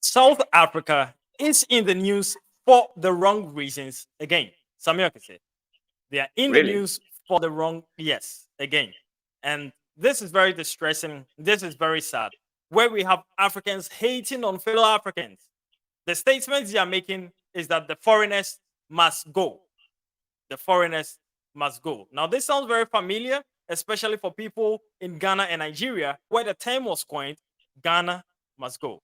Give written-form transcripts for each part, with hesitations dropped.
South Africa is in the news for the wrong reasons again. Samuel can say they are in the Really? news for the wrong, yes, again. And this is very distressing. This is very sad. Where we have Africans hating on fellow Africans. The statements they are making is that the foreigners must go. The foreigners must go. Now, this sounds very familiar, especially for people in Ghana and Nigeria, where the term was coined, Ghana must go.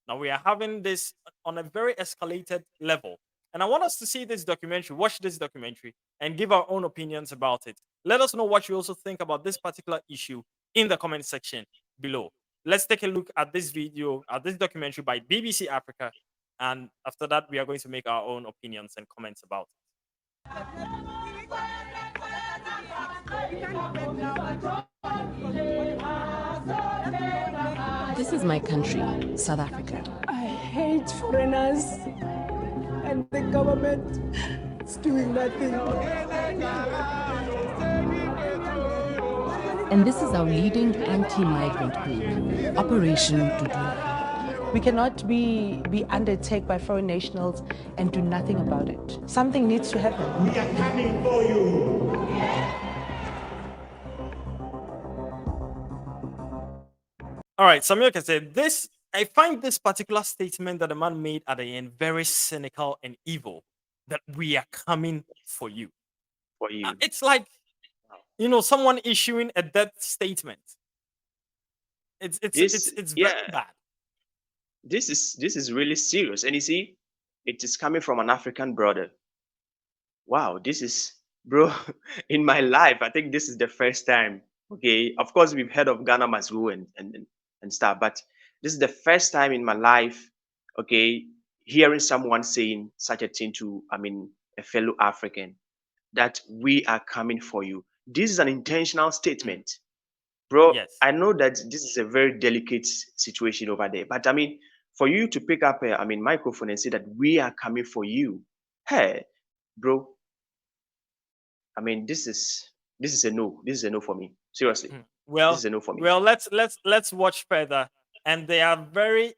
Now we are having this on a very escalated level. And I want us to see this documentary, watch this documentary, and give our own opinions about it. Let us know what you also think about this particular issue in the comment section below. Let's take a look at this video, at this documentary by BBC Africa. And after that, we are going to make our own opinions and comments about it. This is my country, South Africa. I hate foreigners and the government is doing nothing. And this is our leading anti-migrant group, Operation Dudula. We cannot be undertaken by foreign nationals and do nothing about it. Something needs to happen. We are coming for you. All right, Samuel can say this. I find this particular statement that the man made at the end very cynical and evil. That we are coming for you. For you. It's like, someone issuing a death statement. It's very bad. This is really serious, and you see, it is coming from an African brother. Wow, this is, bro, in my life, I think this is the first time. Okay, of course we've heard of Ghana must go and stuff, but this is the first time in my life, okay, hearing someone saying such a thing to, a fellow African, that we are coming for you. This is an intentional statement, bro. Yes. I know that this is a very delicate situation over there, but for you to pick up a microphone and say that we are coming for you, hey, bro, this is a no. This is a no for me. Seriously. Well, this is a no for me. Well, let's watch further, and there are very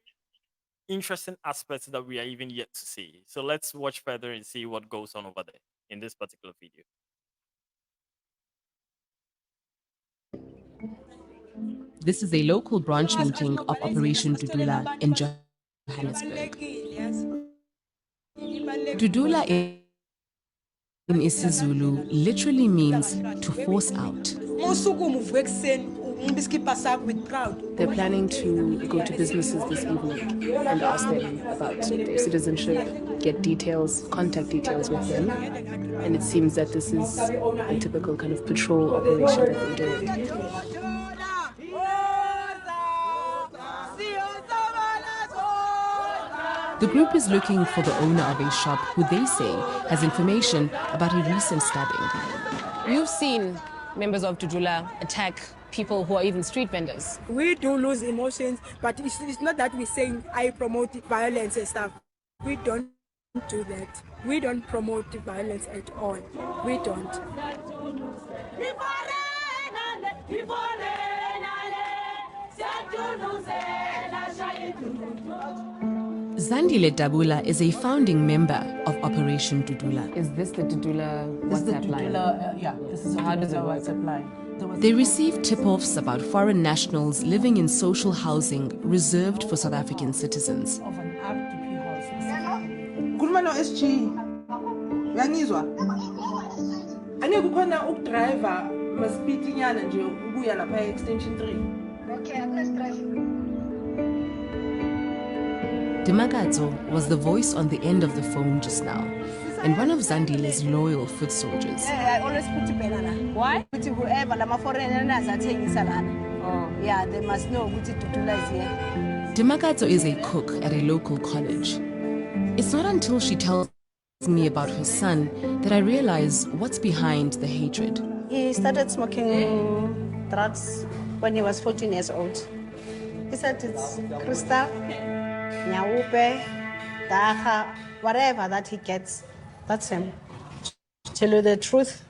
interesting aspects that we are even yet to see. So let's watch further and see what goes on over there in this particular video. This is a local branch meeting of Operation Dudula in Johannesburg. Dudula in isiZulu literally means to force out. They're planning to go to businesses this evening and ask them about their citizenship, get details, contact details with them. And it seems that this is a typical kind of patrol operation that they're doing. The group is looking for the owner of a shop who they say has information about a recent stabbing. You've seen members of Dudula attack people who are even street vendors. We do lose emotions, but it's not that we're saying I promote violence and stuff. We don't do that. We don't promote violence at all. We don't. Zandile Dabula is a founding member of Operation Dudula. Is this the Dudula WhatsApp line? This is how does it work? WhatsApp line. They receive tip-offs about foreign nationals living in social housing reserved for South African citizens. Of an RDP house. Kulumano SG. Uyangizwa? Ane kukhona ukudriver maspeed inyana nje ukuya lapha extension 3. Okay, I'm not driving. Dimakadzo was the voice on the end of the phone just now, and one of Zandile's loyal foot soldiers. I always put it. Why? Whoever the foreigners are taking salana. Oh, yeah, they must know what Dudula is here. Dimakadzo is a cook at a local college. It's not until she tells me about her son that I realize what's behind the hatred. He started smoking drugs when he was 14 years old. He said it's crystal. Nyaupe, Dacha, whatever that he gets, that's him. To tell you the truth,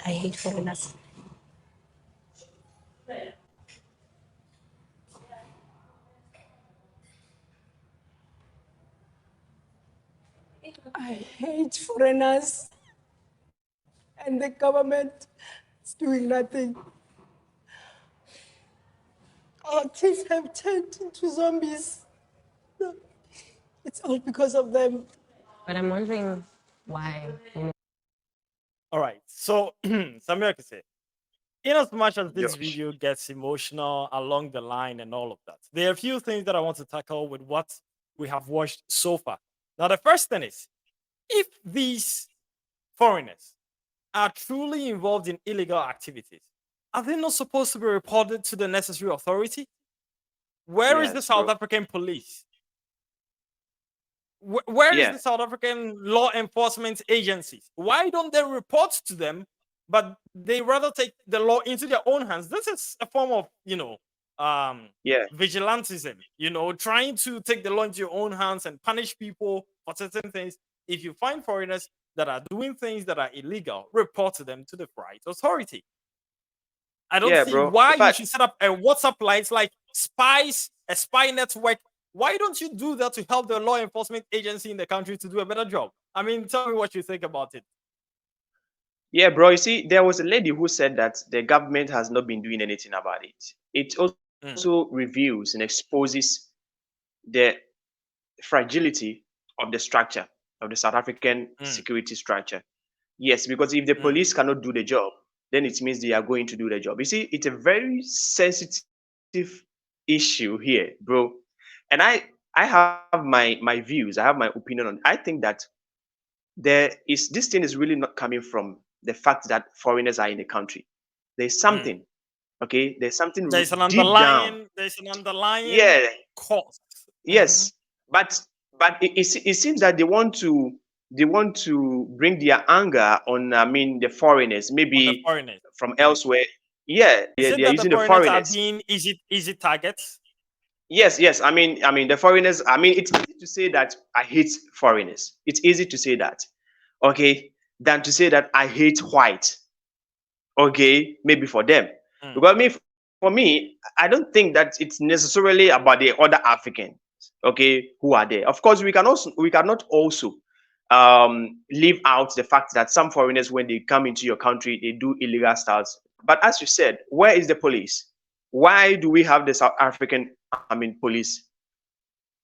I hate foreigners. I hate foreigners, and the government is doing nothing. Our kids have turned into zombies. It's all because of them. But I'm wondering why. All right. So, Samuel Kise, in as much as this Josh. video gets emotional along the line and all of that, there are a few things that I want to tackle with what we have watched so far. Now, the first thing is, if these foreigners are truly involved in illegal activities, are they not supposed to be reported to the necessary authority? Where is the Yes, South bro. African police? Where is Yeah. the South African law enforcement agencies? Why don't they report to them, but they rather take the law into their own hands? This is a form of, Yeah. vigilantism, trying to take the law into your own hands and punish people for certain things. If you find foreigners that are doing things that are illegal, report to them to the right authority. I don't Yeah, see bro. why In you fact, should set up a WhatsApp line. It's like spies, a spy network. Why don't you do that to help the law enforcement agency in the country to do a better job? I mean, tell me what you think about it. yeah, bro. You see, there was a lady who said that the government has not been doing anything about it. It Mm, also reveals and exposes the fragility of the structure of the South African mm, security structure. Yes, because if the mm. police cannot do the job, then it means they are going to do the job. You see, it's a very sensitive issue here, bro. And I have my views, I have my opinion on it. I think that this thing is really not coming from the fact that foreigners are in the country. There's Mm. something, okay? There's something There's an deep down. underlying Yeah, cause. Mhm. yes, but it seems that they want to bring their anger on, I mean, the foreigners, On the maybe foreigners. from Mm. elsewhere. Yeah, Is they it they are that the using the foreigners are foreigners. being easy targets? Yes. I mean the foreigners. I mean, it's easy to say that I hate foreigners. It's easy to say that, okay, than to say that I hate white. Okay, maybe for them, Mm. because for me, I don't think that it's necessarily about the other Africans, okay, who are there. Of course, we cannot also leave out the fact that some foreigners, when they come into your country, they do illegal stuff. But as you said, where is the police? Why do we have the South African, I mean, police?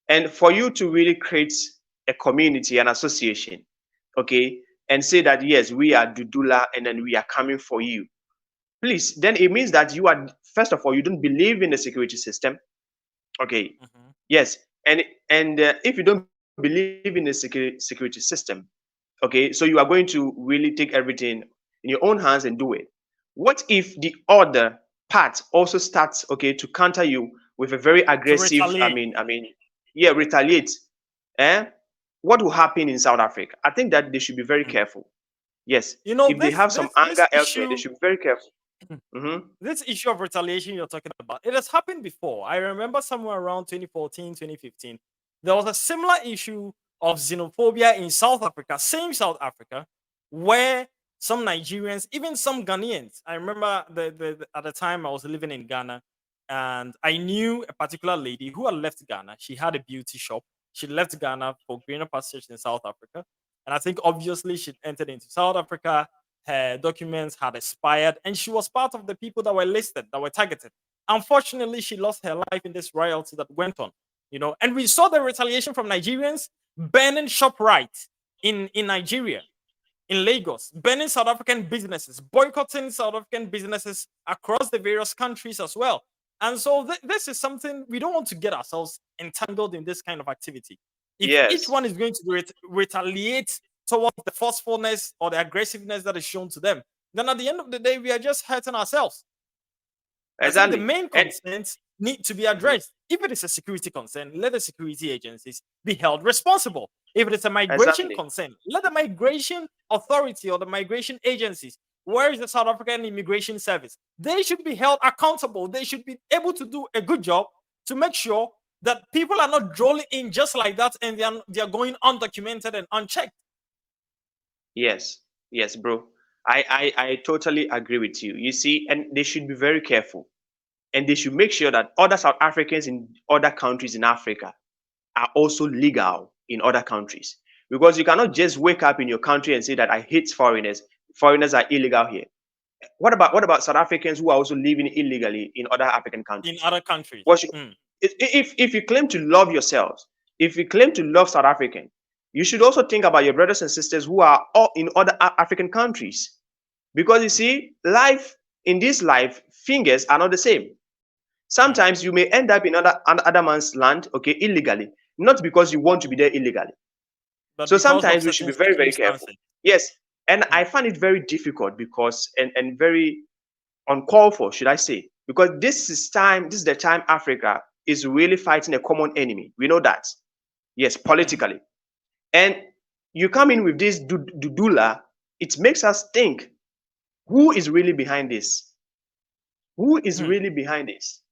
And for you to really create a community, an association, okay, and say that yes, we are Dudula, and then we are coming for you, please, then it means that you are, first of all, you don't believe in the security system, okay. Mhm. Yes. And if you don't believe in the security system, okay, so you are going to really take everything in your own hands and do it. What if the other part also starts, okay, to counter you with a very To aggressive, I retaliate. mean, yeah, retaliate? Eh? What will happen in South Africa? I think that they should be very Mm. careful. Yes, You know, if they this have some this this anger elsewhere, they issue should be very careful. Hmm. this issue of retaliation you're talking about, it has happened before. I remember somewhere around 2014, 2015, there was a similar issue of xenophobia in South Africa, same South Africa, where some Nigerians, even some Ghanaians, I remember at the time I was living in Ghana, and I knew a particular lady who had left Ghana. She had a beauty shop. She left Ghana for greener pastures in South Africa. And I think obviously she entered into South Africa, her documents had expired, and she was part of the people that were listed, that were targeted. Unfortunately, she lost her life in this riot that went on, and we saw the retaliation from Nigerians burning ShopRite in Nigeria, in Lagos, burning South African businesses, boycotting South African businesses across the various countries as well. And so this is something we don't want to get ourselves entangled in this kind of activity. If each Yes, one is going to retaliate towards the forcefulness or the aggressiveness that is shown to them, then at the end of the day, we are just hurting ourselves. I think the exactly. main And concerns need to be mhm, addressed. If it is a security concern, let the security agencies be held responsible. If it is a migration exactly. concern, let the migration authority or the migration agencies, where is the South African Immigration Service? They should be held accountable. They should be able to do a good job to make sure that people are not drolling in just like that and they are going undocumented and unchecked. Yes, yes, bro. I totally agree with you. You see, and they should be very careful, and they should make sure that other South Africans in other countries in Africa are also legal in other countries. because you cannot just wake up in your country and say that I hate foreigners. Foreigners are illegal here. What about South Africans who are also living illegally in other African In countries? other countries. What should, if you claim to love yourselves, if you claim to love South African, you should also think about your brothers and sisters who are all in other African countries. Because you see, life in this life, fingers are not the same. Sometimes you may end up in other man's land, okay, illegally, not because you want to be there illegally. But So because of sometimes we should be certain very, very careful. circumstances. Yes, and I find it very difficult because and very uncalled for, should I say? Because this is the time Africa is really fighting a common enemy. We know that, yes, politically, and you come in with this Dudula, it makes us think, who is really behind this? Who is really behind this?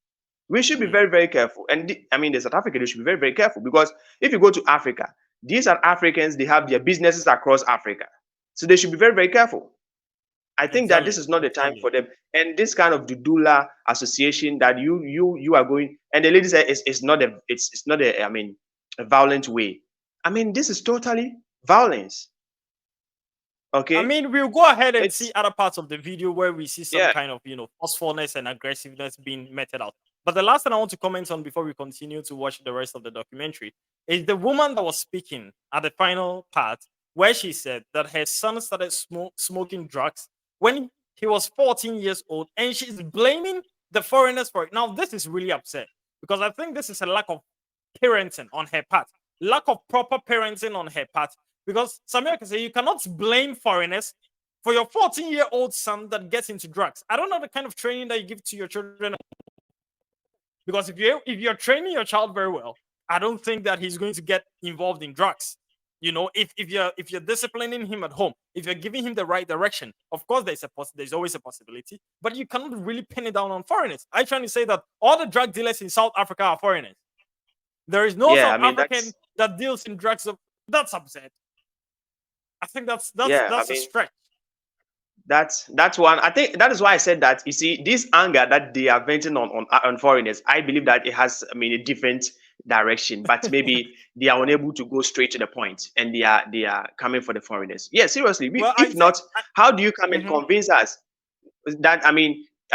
We should be very, very careful. And the South African, they should be very, very careful, because if you go to Africa, these are Africans, they have their businesses across Africa. So they should be very, very careful. I think that this is not the time for them. And this kind of Dudula association that you are going, and the lady said it's not a violent way. I mean, this is totally violence. Okay. I mean, we'll go ahead and see other parts of the video where we see some kind of, forcefulness and aggressiveness being meted out. But the last thing I want to comment on before we continue to watch the rest of the documentary is the woman that was speaking at the final part, where she said that her son started smoking drugs when he was 14 years old, and she's blaming the foreigners for it. Now, this is really upset, because I think this is a lack of parenting on her part, lack of proper parenting on her part. Because Samir can say you cannot blame foreigners for your 14-year-old son that gets into drugs. I don't know the kind of training that you give to your children. Because if you're training your child very well, I don't think that he's going to get involved in drugs. If you're disciplining him at home, if you're giving him the right direction, of course there's always a possibility, but you cannot really pin it down on foreigners. I'm trying to say that all the drug dealers in South Africa are foreigners. There is no South African that deals in drugs. That's upset. I think that's a stretch. That's one. I think that is why I said that. You see, this anger that they are venting on foreigners, I believe that it has, a different direction. But maybe they are unable to go straight to the point, and they are coming for the foreigners. Yeah, seriously. How do you come and convince us that?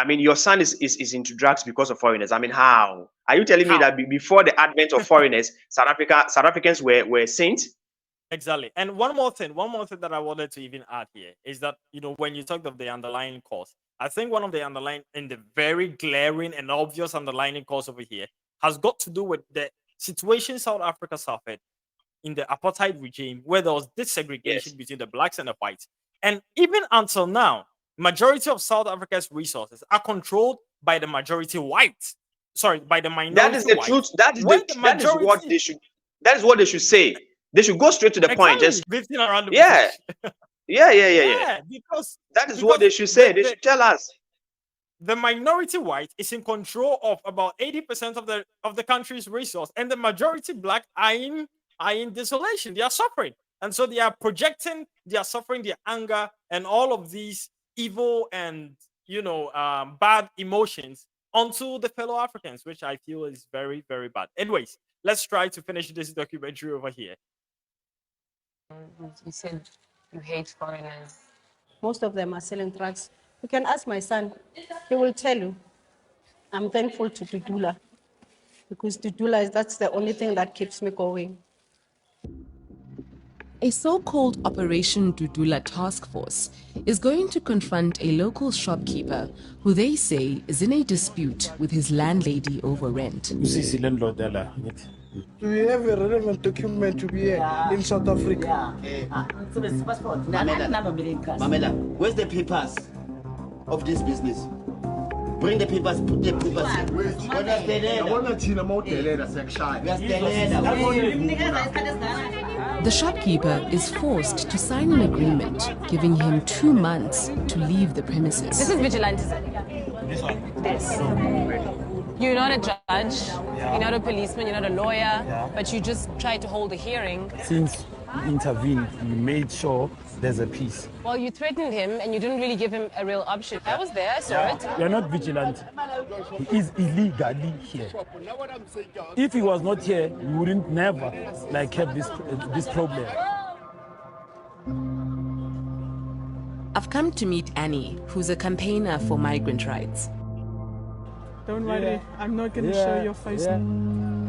Your son is into drugs because of foreigners. How are you telling me that before the advent of foreigners, South Africans were saints? Exactly. And one more thing that I wanted to even add here is that, when you talked of the underlying cause, I think one of the underlying and the very glaring and obvious underlying cause over here has got to do with the situation South Africa suffered in the apartheid regime, where there was this segregation between the blacks and the whites. And even until now, majority of South Africa's resources are controlled by the majority whites. Sorry, by the minority. That is the truth. That is what they should say. They should go straight to the point. Just beating around the bush. Yeah. Because that is what they should say. They should tell us. The minority white is in control of about 80% of the country's resource, and the majority black are in desolation. They are suffering, and so they are projecting their suffering, their anger, and all of these evil and bad emotions onto the fellow Africans, which I feel is very, very bad. Anyways, let's try to finish this documentary over here. You said you hate foreigners. Most of them are selling drugs. You can ask my son. He will tell you. I'm thankful to Dudula, because that's the only thing that keeps me going. A so-called Operation Dudula task force is going to confront a local shopkeeper who they say is in a dispute with his landlady over rent. Do we have a relevant document to be here in South Africa? Mamela, where's the papers of this business? Bring the papers, put the papers The shopkeeper is forced to sign an agreement giving him 2 months to leave the premises. This is vigilantism. This one? Yes. You're not a judge, you're not a policeman, you're not a lawyer, but you just try to hold a hearing. Since you intervened, you made sure there's a peace. Well, you threatened him and you didn't really give him a real option. I was there, I saw it. You're not vigilant. He is illegally here. If he was not here, we wouldn't never have this problem. I've come to meet Annie, who's a campaigner for migrant rights. Don't worry, I'm not going to show your face.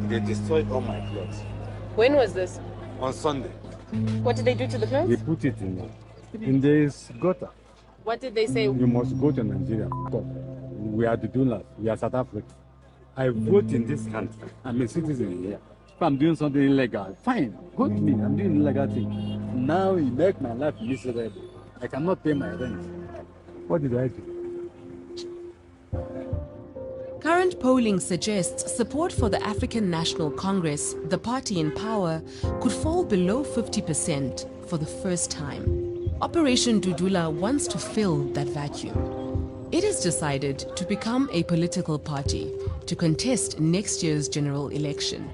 They destroyed all my clothes When was this? on Sunday. What did they do to the They clothes? put it in this gutter. What did they say? You must go to Nigeria. We are the Dudula. We are South Africa. I vote in this country. I'm a citizen here. If I'm doing something illegal, fine. Go to me. I'm doing illegal thing. Now you make my life miserable. I cannot pay my rent. What did I do? Current polling suggests support for the African National Congress, the party in power, could fall below 50% for the first time. Operation Dudula wants to fill that vacuum. It has decided to become a political party to contest next year's general election.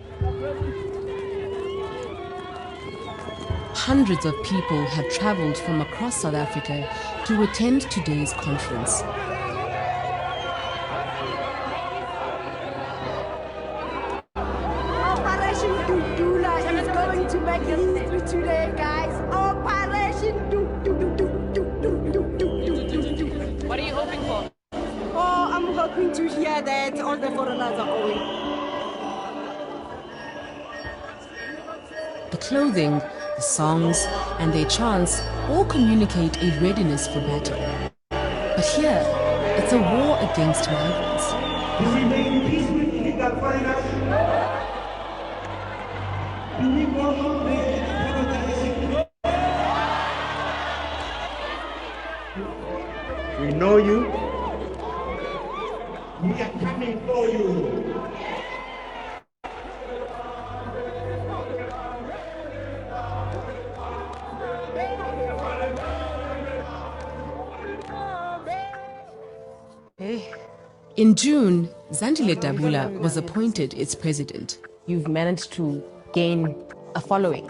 Hundreds of people have traveled from across South Africa to attend today's conference. Operation Dudula is going to make history today, guys. Operation Dudula. What are you hoping for? Oh, I'm hoping to hear that all the foreigners are going. The clothing, the songs, and their chants all communicate a readiness for battle. But here, it's a war against migrants. We remain peace with illegal foreigners. Do we want to make We know you. We are coming for you. In June, Zandile Dabula was appointed its president. You've managed to gain a following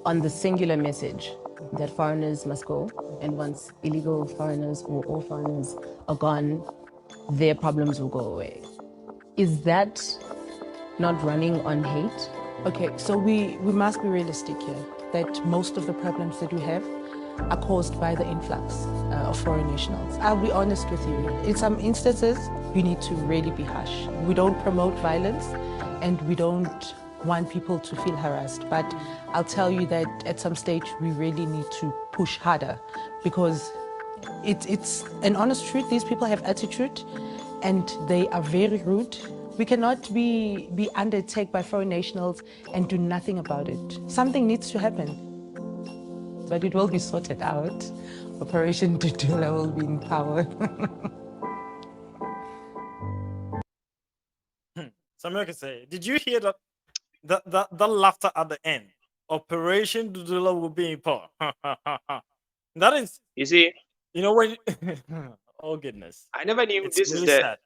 on the singular message that foreigners must go, and once illegal foreigners or all foreigners are gone, their problems will go away. Is that not running on hate? Okay, so we must be realistic here that most of the problems that we have are caused by the influx of foreign nationals. I'll be honest with you. In some instances, you need to really be harsh. We don't promote violence and we don't want people to feel harassed. But I'll tell you that at some stage, we really need to push harder because it's an honest truth. These people have attitude and they are very rude. We cannot be under attack by foreign nationals and do nothing about it. Something needs to happen. But it will be sorted out. Operation Dudula will be in power. Samuel can say, did you hear that? The laughter at the end. Operation Dudula will be in power. That is, You see, when. Oh goodness, I never knew it's this is really the sad.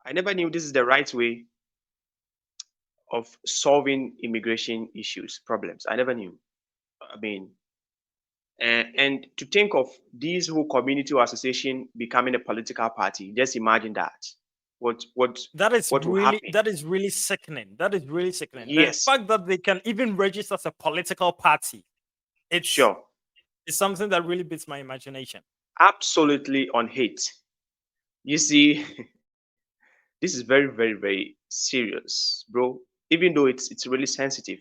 I never knew this is the right way of solving immigration issues, problems. I never knew. I mean, and to think of these whole community or association becoming a political party, just imagine that. What That is what will really happen? that is really sickening. That is really sickening. The Yes, fact that they can even register as a political party, it's sure. it's something that really beats my imagination. Absolutely on hate. You see, this is very, very, very serious, bro. Even though it's really sensitive.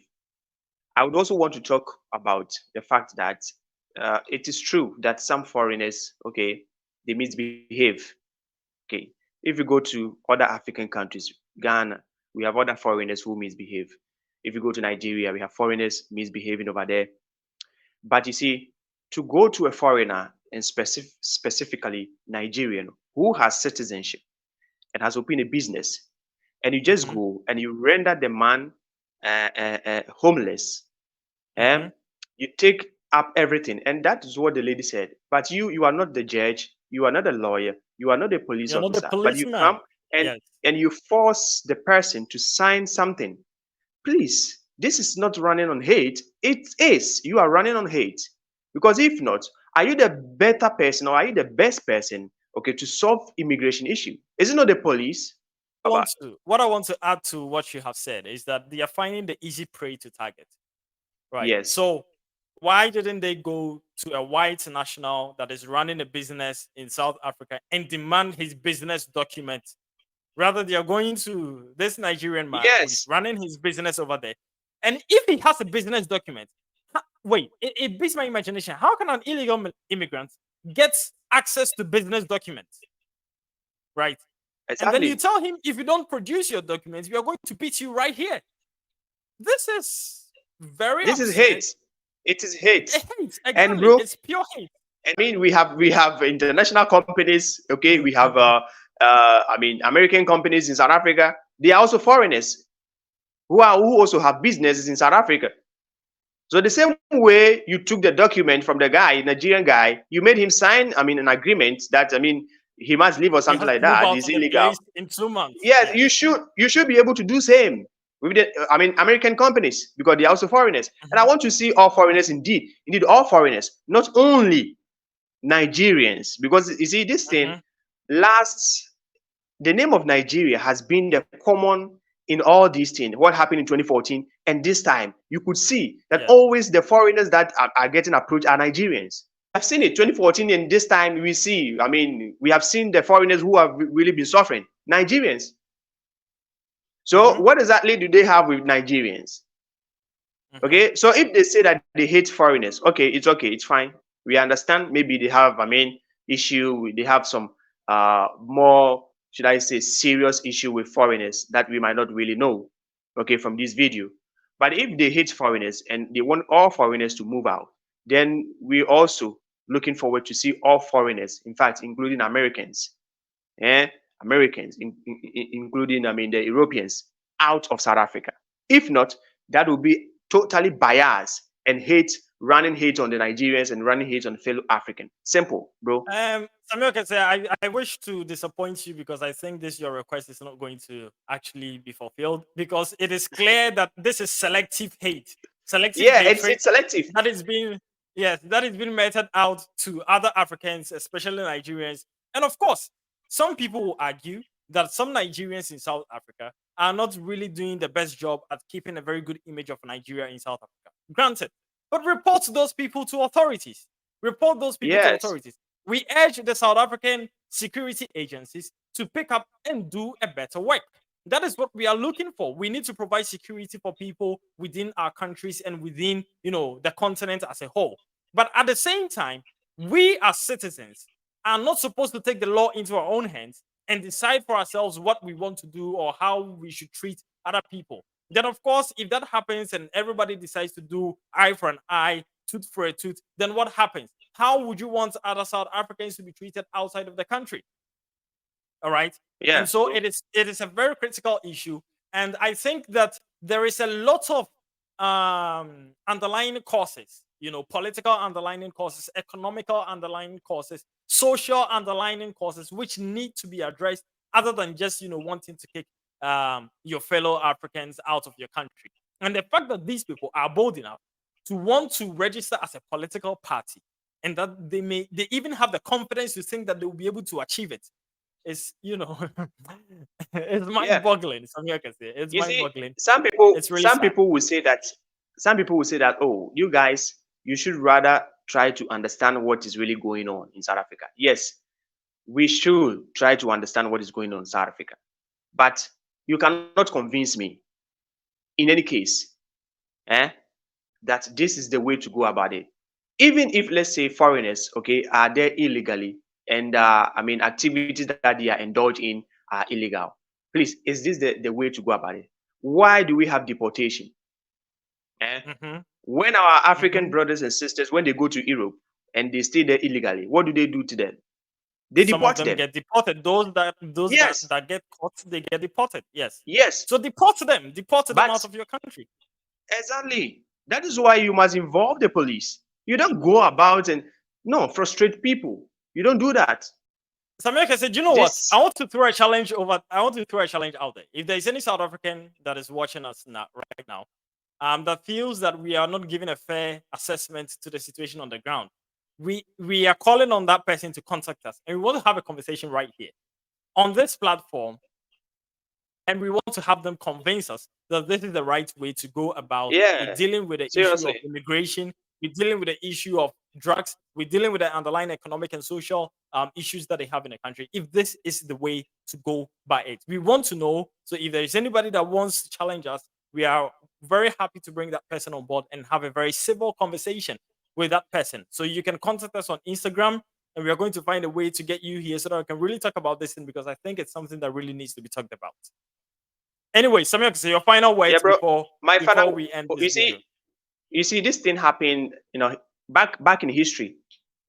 I would also want to talk about the fact that it is true that some foreigners, okay, they misbehave. Okay, if you go to other African countries, Ghana, we have other foreigners who misbehave. If you go to Nigeria, we have foreigners misbehaving over there. But you see, to go to a foreigner and specifically Nigerian who has citizenship and has opened a business, and you just Hmm. go and you render the man homeless, Hmm. you take up everything, and that is what the lady said. But you are not the judge, you are not a lawyer, you are not a police You're not the officer, but you come policeman. and Yes. you force the person to sign something. Please, this is not running on hate. It is. You are running on hate. Because if not, are you the better person or are you the best person, okay, to solve immigration issue? Is it not the police? What I want to add to what you have said is that they are finding the easy prey to target. Right. Yes. So Why didn't they go to a white national that is running a business in South Africa and demand his business document? Rather, they are going to this Nigerian man who is Yes, running his business over there. And if he has a business document, wait, it beats my imagination. How can an illegal immigrant get access to business documents? Right. And then you exactly. tell him, if you don't produce your documents, we are going to beat you right here. This is very This is absurd. hate. It is hate. Hate, And exactly. bro, It's pure hate. I mean, we have international companies. Okay, we have I mean, American companies in South Africa. They are also foreigners who also have businesses in South Africa. So the same way you took the document from the guy, Nigerian guy, you made him sign, I mean, an agreement that, I mean, he must leave or He something has like to move that. out It's of the illegal. place in 2 months. Yes, Yes. you should be able to do same with the I mean American companies because they are also foreigners. And I want to see all foreigners indeed all foreigners, not only Nigerians, because you see this thing lasts. The name of Nigeria has been the common in all these things. What happened in 2014 and this time, you could see that always the foreigners that are getting approached are Nigerians. I've seen it 2014 and this time we see. I mean, we have seen the foreigners who have really been suffering, Nigerians. So what exactly do they have with Nigerians? Okay, so if they say that they hate foreigners, okay, it's fine. We understand. Maybe they have, I mean, they have some more, should I say, serious issue with foreigners that we might not really know, okay, from this video. But if they hate foreigners and they want all foreigners to move out, then we're also looking forward to see all foreigners, in fact, including Americans, Americans, including, I mean, the Europeans, out of South Africa. If not, that will be totally biased and running hate on the Nigerians and running hate on fellow African. Simple, bro. Samuel can say, I wish to disappoint you because I think your request is not going to actually be fulfilled because it is clear that this is selective hate. Selective Yeah, hatred it's selective. that is being meted out to other Africans, especially Nigerians. And of course, some people will argue that some Nigerians in South Africa are not really doing the best job at keeping a very good image of Nigeria in South Africa. Granted, but report those people to authorities. Report those people to Yes. authorities. We urge the South African security agencies to pick up and do a better work. That is what we are looking for. We need to provide security for people within our countries and within, the continent as a whole. But at the same time, we as citizens are not supposed to take the law into our own hands and decide for ourselves what we want to do or how we should treat other people. Then, of course, if that happens and everybody decides to do eye for an eye, tooth for a tooth, then what happens? How would you want other South Africans to be treated outside of the country? All right. Yeah. And so it is a very critical issue. And I think that there is a lot of underlying causes, political underlying causes, economical underlying causes, social underlying causes, which need to be addressed other than just, wanting to kick your fellow Africans out of your country. And the fact that these people are bold enough to want to register as a political party and that they even have the confidence to think that they will be able to achieve it is, it's mind-boggling. Something can say it's You see, mind-boggling. some people It's really some sad. people will say that, oh, you guys, you should rather try to understand what is really going on in South Africa. Yes, we should try to understand what is going on in South Africa. But you cannot convince me, in any case, that this is the way to go about it. Even if, let's say, foreigners, okay, are there illegally, and I mean, activities that they are indulged in are illegal. Please, is this the way to go about it? Why do we have deportation? When our African brothers and sisters, when they go to Europe and they stay there illegally, what do they do to them? They Some deport of them them. get deported. Those Yes. that get caught, they get deported. Yes. Yes. So deport them out of your country. Exactly. That is why you must involve the police. You don't go about and frustrate people. You don't do that. Samir said, you know what? I want to throw a challenge out there. If there is any South African that is watching us right now, that feels that we are not giving a fair assessment to the situation on the ground, we are calling on that person to contact us, and we want to have a conversation right here on this platform, and we want to have them convince us that this is the right way to go about dealing with the issue of Seriously. immigration we're dealing with the issue of drugs, we're dealing with the underlying economic and social issues that they have in the country. If this is the way to go by it, we want to know. So if there is anybody that wants to challenge us, we are very happy to bring that person on board and have a very civil conversation with that person. So you can contact us on Instagram, and we are going to find a way to get you here so that we can really talk about this thing, because I think it's something that really needs to be talked about. Anyway, Samuel, say your final words Yeah, bro. before we end this video. You see, this thing happened, back in history.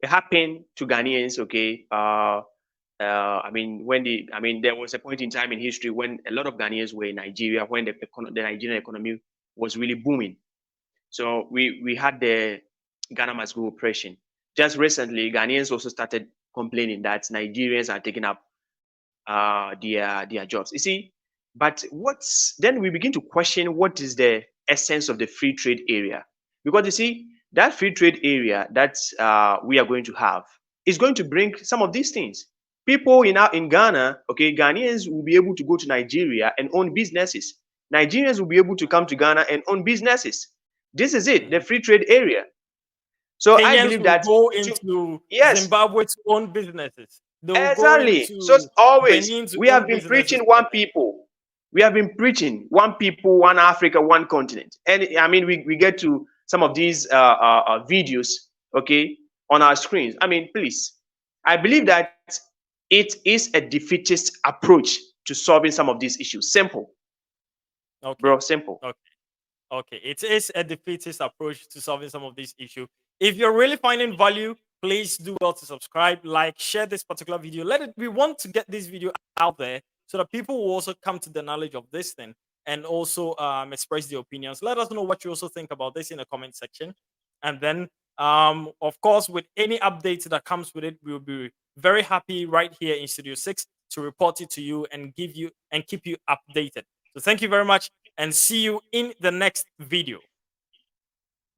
It happened to Ghanaians, okay? I mean, there was a point in time in history when a lot of Ghanaians were in Nigeria, when the Nigerian economy was really booming. So we had the Ghana Must Go operation. Just recently, Ghanaians also started complaining that Nigerians are taking up their jobs. You see, but then we begin to question what is the essence of the free trade area, because you see that free trade area that we are going to have is going to bring some of these things. People in Ghana, okay, Ghanaians will be able to go to Nigeria and own businesses. Nigerians will be able to come to Ghana and own businesses. This is it, the free trade area. So Kenyans I believe that go into Zimbabwe to own businesses. Exactly. So always we have been preaching one people. We have been preaching one people, one Africa, one continent. And I mean, we get to some of these videos, okay, on our screens. I mean, please, I believe that it is a defeatist approach to solving some of these issues. Simple. Okay. Bro, simple. Okay. It is a defeatist approach to solving some of these issues. If you're really finding value, please do well to subscribe, like, share this particular video. We want to get this video out there so that people will also come to the knowledge of this thing and also express their opinions. Let us know what you also think about this in the comment section. And then, of course, with any updates that comes with it, we'll be very happy right here in Studio 6 to report it to you and give you and keep you updated. So thank you very much, and see you in the next video.